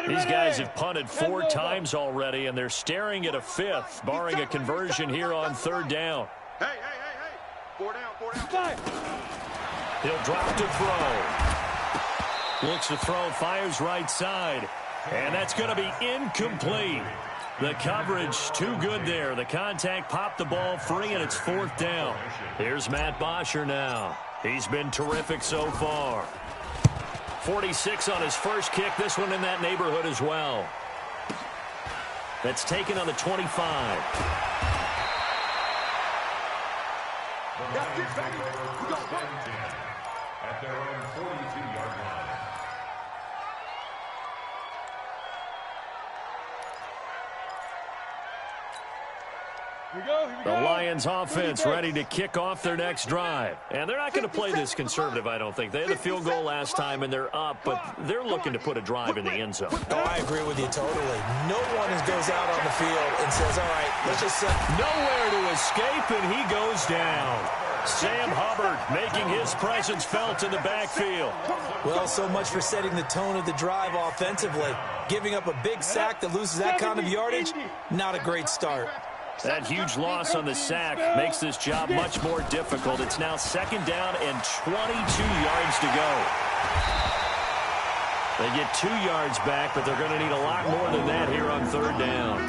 Speaker 1: These guys have punted 4 times already, and they're staring at a 5th, barring a conversion here on 3rd down.
Speaker 2: Hey. 4 down.
Speaker 1: He'll drop to throw. Looks to throw, fires right side, and that's going to be incomplete. The coverage too good there. The contact popped the ball free, and it's 4th down. Here's Matt Bosher now. He's been terrific so far. 46 on his first kick. This one in that neighborhood as well. That's taken on the 25.
Speaker 4: at their own 42-yard line.
Speaker 5: Here we go.
Speaker 1: The Lions offense ready to kick off their next drive. And they're not going to play this conservative, I don't think. They had the field goal last time, and they're up, but they're looking to put a drive in the end zone.
Speaker 3: Oh, I agree with you totally. No one goes out on the field and says, all right, let's just set.
Speaker 1: Nowhere to escape, and he goes down. Sam Hubbard making his presence felt in the backfield.
Speaker 3: Well, so much for setting the tone of the drive offensively. Giving up a big sack that loses that kind of yardage, not a great start.
Speaker 1: That huge loss on the sack makes this job much more difficult. It's now 2nd down and 22 yards to go. They get 2 yards back, but they're going to need a lot more than that here on 3rd down.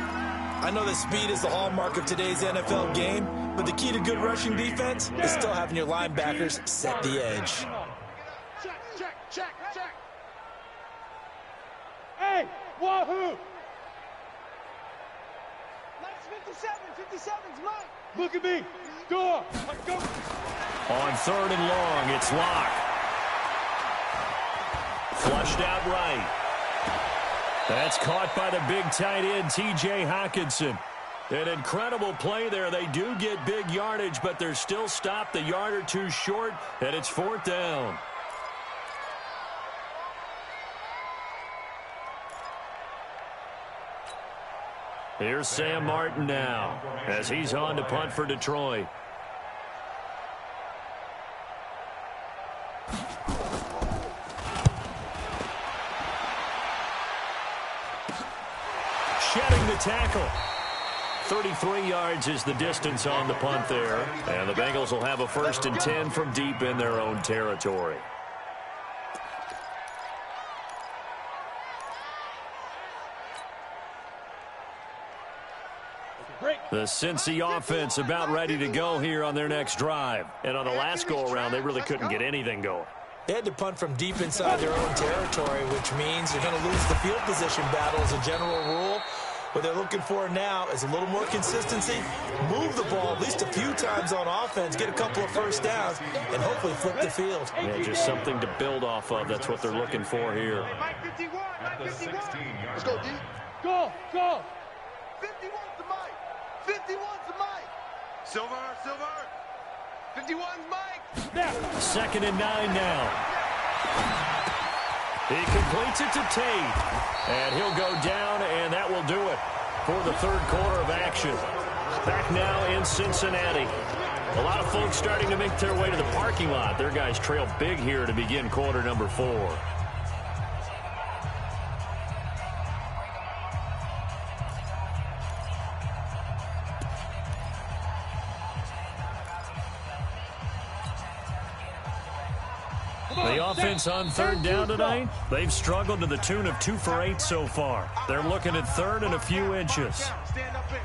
Speaker 3: I know that speed is the hallmark of today's NFL game, but the key to good rushing defense is still having your linebackers set the edge.
Speaker 2: Check.
Speaker 5: Hey, wahoo!
Speaker 2: 57's mine.
Speaker 5: Look at me. Go. Go.
Speaker 1: On 3rd and long, it's Locke. Flushed out right. That's caught by the big tight end, T.J. Hockenson. An incredible play there. They do get big yardage, but they're still stopped a yard or two short, and it's 4th down. Here's Sam Martin now as he's on to punt for Detroit. Shedding the tackle. 33 yards is the distance on the punt there. And the Bengals will have a 1st and 10 from deep in their own territory. The Cincy offense about ready to go here on their next drive. And on the last go-around, they really couldn't get anything going.
Speaker 3: They had to punt from deep inside their own territory, which means they're going to lose the field position battle as a general rule. What they're looking for now is a little more consistency, move the ball at least a few times on offense, get a couple of 1st downs, and hopefully flip the field.
Speaker 1: Yeah, just something to build off of. That's what they're looking for here.
Speaker 4: At the 16-yard
Speaker 2: Let's go, D.
Speaker 5: Go.
Speaker 2: 51's the mic. 51's the mic. Silver. 51's mic.
Speaker 5: Now.
Speaker 1: 2nd and 9 now. He completes it to Tate. And he'll go down, and that will do it for the 3rd quarter of action. Back now in Cincinnati. A lot of folks starting to make their way to the parking lot. Their guys trail big here to begin quarter number 4. The offense on 3rd down tonight, they've struggled to the tune of 2 for 8 so far. They're looking at 3rd and a few inches.
Speaker 2: Stand up in.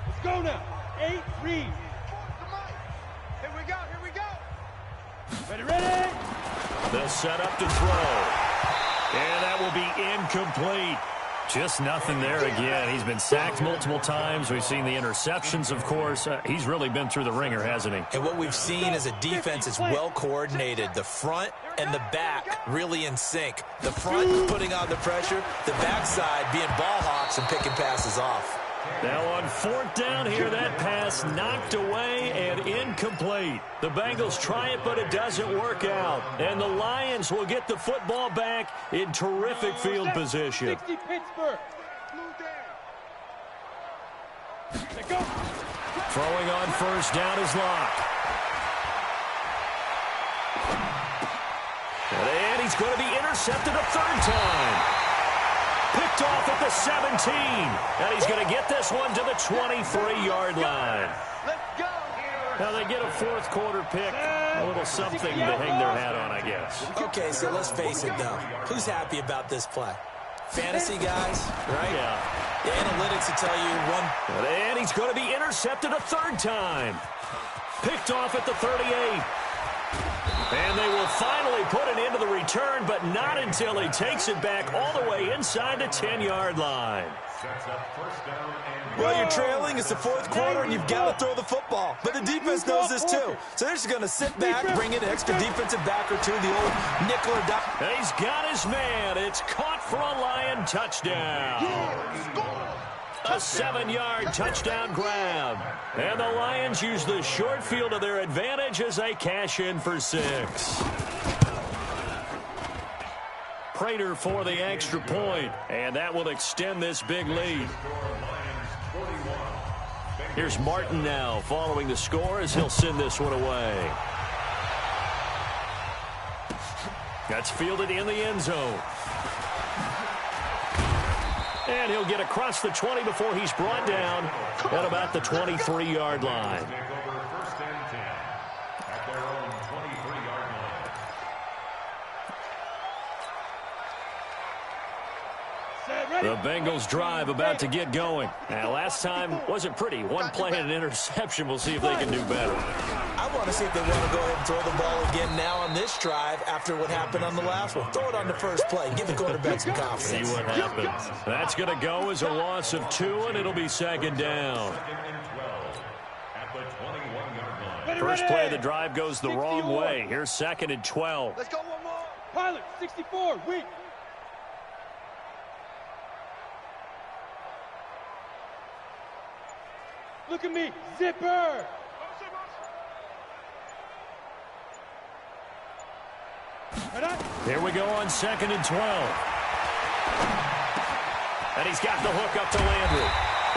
Speaker 5: Let's go now. 8 read.
Speaker 2: Here we go.
Speaker 5: Ready.
Speaker 1: They'll set up to throw. And that will be incomplete. Just nothing there again. He's been sacked multiple times. We've seen the interceptions, of course. He's really been through the ringer, hasn't he?
Speaker 3: And what we've seen is a defense is well coordinated. The front and the back really in sync. The front putting on the pressure, the backside being ball hawks and picking passes off.
Speaker 1: Now on 4th down here, that pass knocked away and incomplete. The Bengals try it, but it doesn't work out. And the Lions will get the football back in terrific field position.
Speaker 5: 60 Pittsburgh. Let go.
Speaker 1: Throwing on 1st down is Locke. And he's going to be intercepted a 3rd time. Picked off at the 17. And he's going to get this one to the 23-yard line.
Speaker 2: Let's go.
Speaker 1: Now they get a 4th quarter pick. A little something to hang their hat on, I guess.
Speaker 3: Okay, so let's face it, though. Who's happy about this play? Fantasy guys, right?
Speaker 1: Yeah.
Speaker 3: The analytics will tell you one.
Speaker 1: And he's going to be intercepted a 3rd time. Picked off at the 38. And they will finally put an end to the return, but not until he takes it back all the way inside the 10-yard line.
Speaker 3: Well, you're trailing. It's the fourth quarter, and you've got to throw the football. But the defense knows this, too. So they're just going to sit back, bring in an extra defensive back or two, the old nickel or dime.
Speaker 1: He's got his man. It's caught for a Lion touchdown. A 7-yard touchdown grab. And the Lions use the short field to their advantage as they cash in for 6. Prater for the extra point, and that will extend this big lead. Here's Martin now following the score as he'll send this one away. That's fielded in the end zone. And he'll get across the 20 before he's brought down at about the 23-yard line. The Bengals drive about to get going. Now, last time wasn't pretty. One play and an interception. We'll see if they can do better.
Speaker 3: I want to see if they want to go ahead and throw the ball again now on this drive after what happened on the last one. Throw it on the first play. Give the quarterback some confidence.
Speaker 1: See what happens. That's going to go as a loss of 2, and it'll be second down. First play of the drive goes the wrong way. Here's 2nd and 12.
Speaker 2: Let's go one more.
Speaker 5: Pilot, 64, weak. Look at me, zipper.
Speaker 1: Here we go on 2nd and 12. And he's got the hook up to Landry.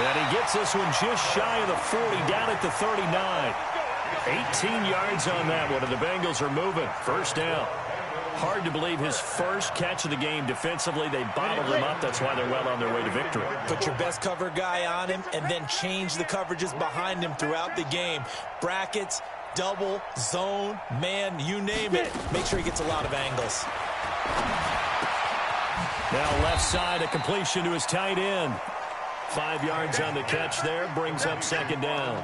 Speaker 1: And he gets this one just shy of the 40, down at the 39. 18 yards on that one, and the Bengals are moving. First down. Hard to believe his first catch of the game defensively. They bottled him up. That's why they're well on their way to victory.
Speaker 3: Put your best cover guy on him and then change the coverages behind him throughout the game. Brackets, double, zone, man, you name it. Make sure he gets a lot of angles.
Speaker 1: Now left side, a completion to his tight end. 5 yards on the catch there, brings up second down.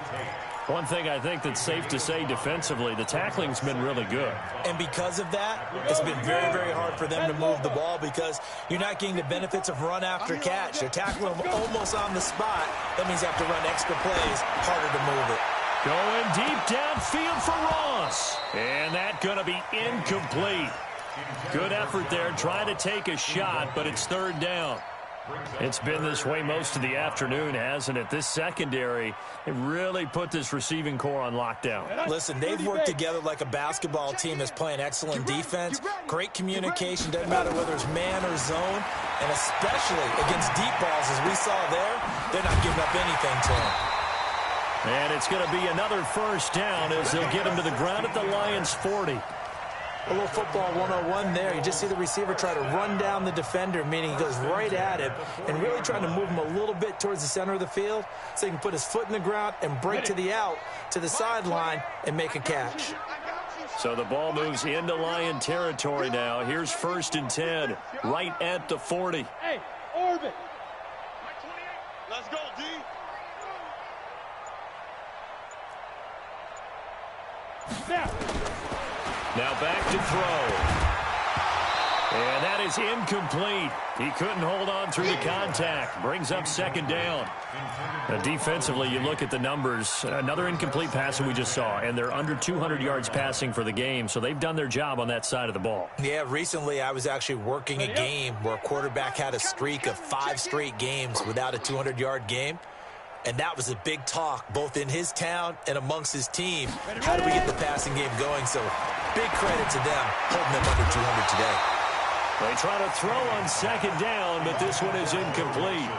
Speaker 1: One thing I think that's safe to say defensively, the tackling's been really good.
Speaker 3: And because of that, it's been very, very hard for them to move the ball because you're not getting the benefits of run after catch. They're tackling them almost on the spot. That means you have to run extra plays, harder to move it.
Speaker 1: Going deep downfield for Ross. And that's going to be incomplete. Good effort there, trying to take a shot, but it's third down. It's been this way most of the afternoon, hasn't it? This secondary, it really put this receiving core on lockdown.
Speaker 3: Listen, they've worked together like a basketball team that's playing excellent defense. Great communication, doesn't matter whether it's man or zone. And especially against deep balls, as we saw there, they're not giving up anything to them.
Speaker 1: And it's going to be another first down as they'll get him to the ground at the Lions' 40.
Speaker 3: A little football 101 there. You just see the receiver try to run down the defender, meaning he goes right at him and really trying to move him a little bit towards the center of the field so he can put his foot in the ground and break to the out, to the sideline, and make a catch.
Speaker 1: So the ball moves into Lion territory now. Here's 1st and 10, right at the 40.
Speaker 5: Hey, orbit.
Speaker 2: Let's go, D.
Speaker 5: Snap.
Speaker 1: Now back to throw. And that is incomplete. He couldn't hold on through the contact. Brings up second down. Now defensively, you look at the numbers. Another incomplete pass that we just saw, and they're under 200 yards passing for the game, so they've done their job on that side of the ball.
Speaker 3: Yeah, recently I was actually working a game where a quarterback had a streak of 5 straight games without a 200-yard game. And that was a big talk, both in his town and amongst his team. How do we get the passing game going? So big credit to them, holding them under 200 today.
Speaker 1: They try to throw on second down, but this one is incomplete.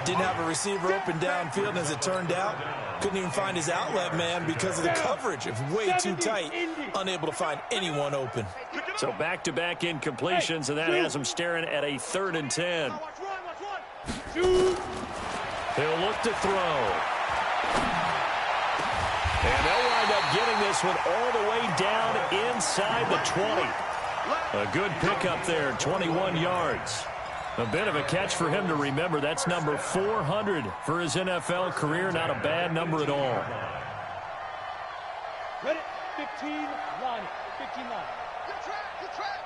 Speaker 3: Didn't have a receiver open downfield, and as it turned out, couldn't even find his outlet man because of the coverage. It was way too tight, unable to find anyone open.
Speaker 1: So back-to-back incompletions, and that has him staring at a 3rd and 10. He'll look to throw. And they'll wind up getting this one all the way down inside the 20. A good pickup there, 21 yards. A bit of a catch for him to remember. That's number 400 for his NFL career. Not a bad number at all.
Speaker 5: Ready? 15 line. 15 line.
Speaker 2: Good track, good track.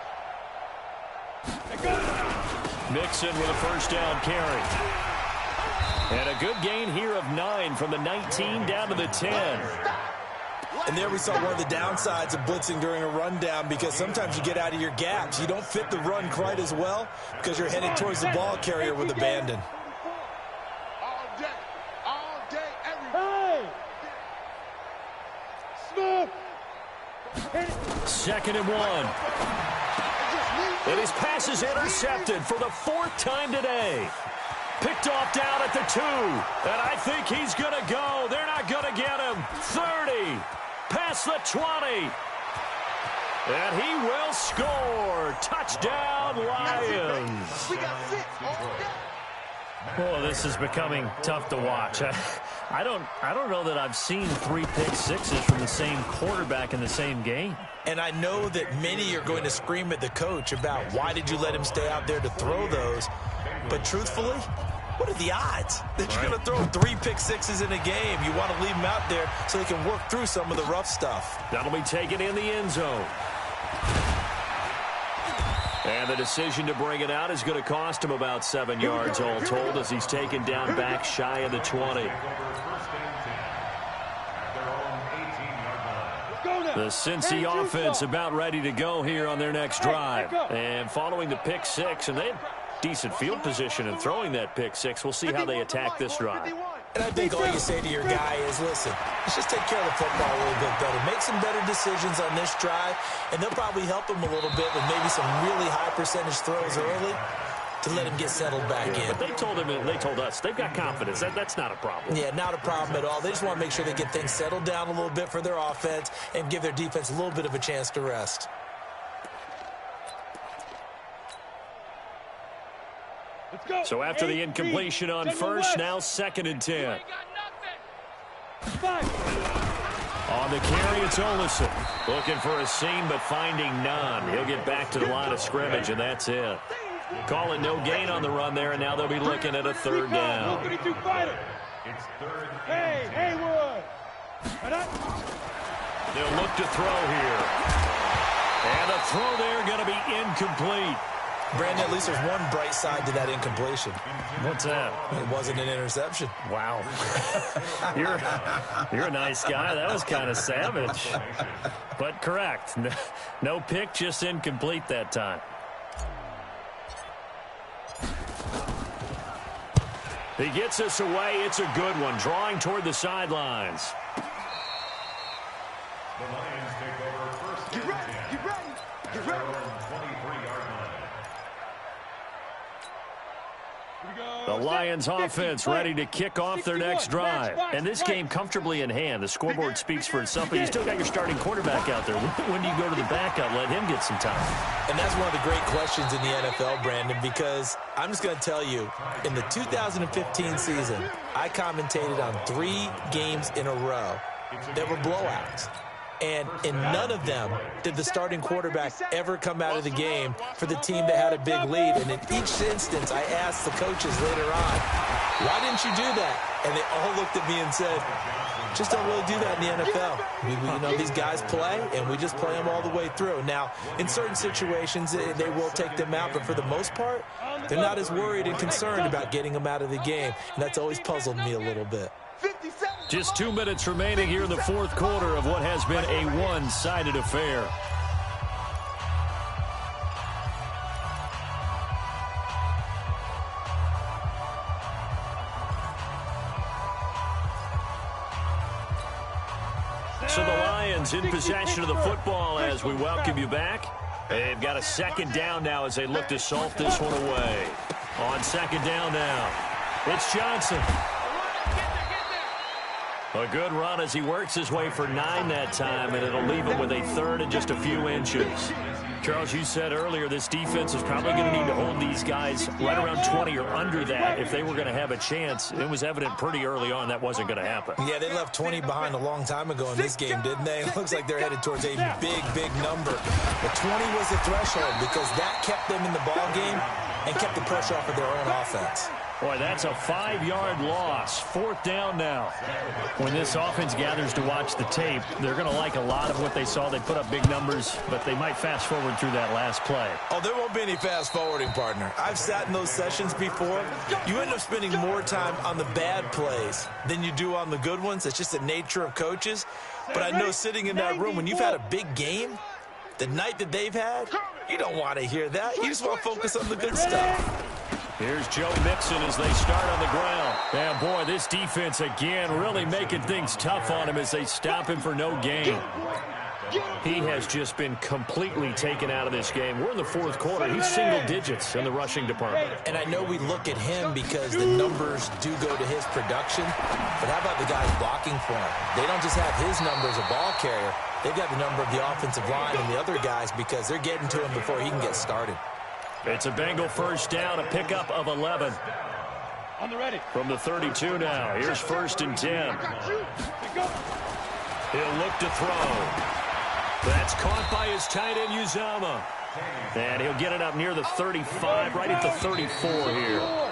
Speaker 5: Let go.
Speaker 1: Mixon with a first down carry. And a good gain here of 9 from the 19 down to the 10.
Speaker 3: And there we saw one of the downsides of blitzing during a rundown, because sometimes you get out of your gaps. You don't fit the run quite as well because you're headed towards the ball carrier with abandon.
Speaker 2: All day, every day.
Speaker 5: Hey! Smith!
Speaker 1: 2nd and 1. And his pass is intercepted for the 4th time today. Picked off down at the 2. And I think he's going to go. They're not going to get him. 30. Past the 20. And he will score. Touchdown, Lions.
Speaker 2: We got 6 all day.
Speaker 1: Oh, this is becoming tough to watch. I don't know that I've seen 3 pick sixes from the same quarterback in the same game.
Speaker 3: And I know that many are going to scream at the coach about why did you let him stay out there to throw those. But truthfully, what are the odds that you're going to throw 3 pick sixes in a game? You want to leave them out there so they can work through some of the rough stuff.
Speaker 1: That'll be taken in the end zone. And the decision to bring it out is going to cost him about 7 yards all told, as he's taken down back shy of the 20. The Cincy offense about ready to go here on their next drive. And following the pick 6, and they had decent field position in throwing that pick 6. We'll see how they attack this drive.
Speaker 3: And I think all you say to your guy is, listen, let's just take care of the football a little bit better. Make some better decisions on this drive, and they'll probably help him a little bit with maybe some really high percentage throws early to let him get settled back in.
Speaker 1: But they told us they've got confidence. That's not a problem.
Speaker 3: Yeah, not a problem at all. They just want to make sure they get things settled down a little bit for their offense and give their defense a little bit of a chance to rest.
Speaker 5: Let's go.
Speaker 1: So after the incompletion on first, now 2nd and 10.
Speaker 5: 5.
Speaker 1: On the carry, it's Olsen. Looking for a seam, but finding none. He'll get back to the line of scrimmage, and that's it. Calling no gain on the run there, and now they'll be looking at a 3rd down.
Speaker 4: It's 3rd.
Speaker 5: Hey, Haywood.
Speaker 1: They'll look to throw here. And the throw there going to be incomplete.
Speaker 3: Brandon, at least there's one bright side to that incompletion.
Speaker 1: What's that?
Speaker 3: It wasn't an interception.
Speaker 1: Wow. You're a nice guy. That was kind of savage. But correct. No pick, just incomplete that time. He gets us away. It's a good one. Drawing toward the sidelines.
Speaker 4: The Lions take over 1st
Speaker 2: Get
Speaker 4: and
Speaker 2: ready,
Speaker 4: 10.
Speaker 2: get ready, get
Speaker 4: Their
Speaker 2: ready.
Speaker 4: own 23-yard line.
Speaker 1: The Lions offense ready to kick off their next drive. And this game comfortably in hand. The scoreboard speaks for itself, but you still got your starting quarterback out there. When do you go to the backup? Let him get some time.
Speaker 3: And that's one of the great questions in the NFL, Brandon, because I'm just going to tell you, in the 2015 season, I commentated on 3 games in a row that were blowouts. And in none of them did the starting quarterback ever come out of the game for the team that had a big lead. And in each instance, I asked the coaches later on, why didn't you do that? And they all looked at me and said, just don't really do that in the NFL. You know, these guys play, and we just play them all the way through. Now, in certain situations, they will take them out, but for the most part, they're not as worried and concerned about getting them out of the game. And that's always puzzled me a little bit.
Speaker 1: Just 2 minutes remaining here in the 4th quarter of what has been a one-sided affair. So the Lions in possession of the football as we welcome you back. They've got a 2nd down now as they look to salt this one away. On 2nd down now, it's Johnson. A good run as he works his way for 9 that time, and it'll leave him with a 3rd and just a few inches. Charles, you said earlier this defense is probably going to need to hold these guys right around 20 or under that if they were going to have a chance. It was evident pretty early on that wasn't going to happen.
Speaker 3: Yeah, they left 20 behind a long time ago in this game, didn't they? It looks like they're headed towards a big, big number. But 20 was the threshold because that kept them in the ball game and kept the pressure off of their own offense.
Speaker 1: Boy, that's a 5-yard loss. 4th down now. When this offense gathers to watch the tape, they're going to like a lot of what they saw. They put up big numbers, but they might fast forward through that last play.
Speaker 3: Oh, there won't be any fast forwarding, partner. I've sat in those sessions before. You end up spending more time on the bad plays than you do on the good ones. It's just the nature of coaches. But I know sitting in that room, when you've had a big game, the night that they've had, you don't want to hear that. You just want to focus on the good stuff.
Speaker 1: Here's Joe Mixon as they start on the ground. And, boy, this defense, again, really making things tough on him as they stop him for no gain. He has just been completely taken out of this game. We're in the 4th quarter. He's single digits in the rushing department.
Speaker 3: And I know we look at him because the numbers do go to his production, but how about the guys blocking for him? They don't just have his number as a ball carrier. They've got the number of the offensive line and the other guys because they're getting to him before he can get started.
Speaker 1: It's a Bengal first down, a pickup of 11.
Speaker 5: On the ready.
Speaker 1: From the 32 now. Here's 1st and 10. He'll look to throw. That's caught by his tight end, Uzama. And he'll get it up near the 35, right at the 34 here.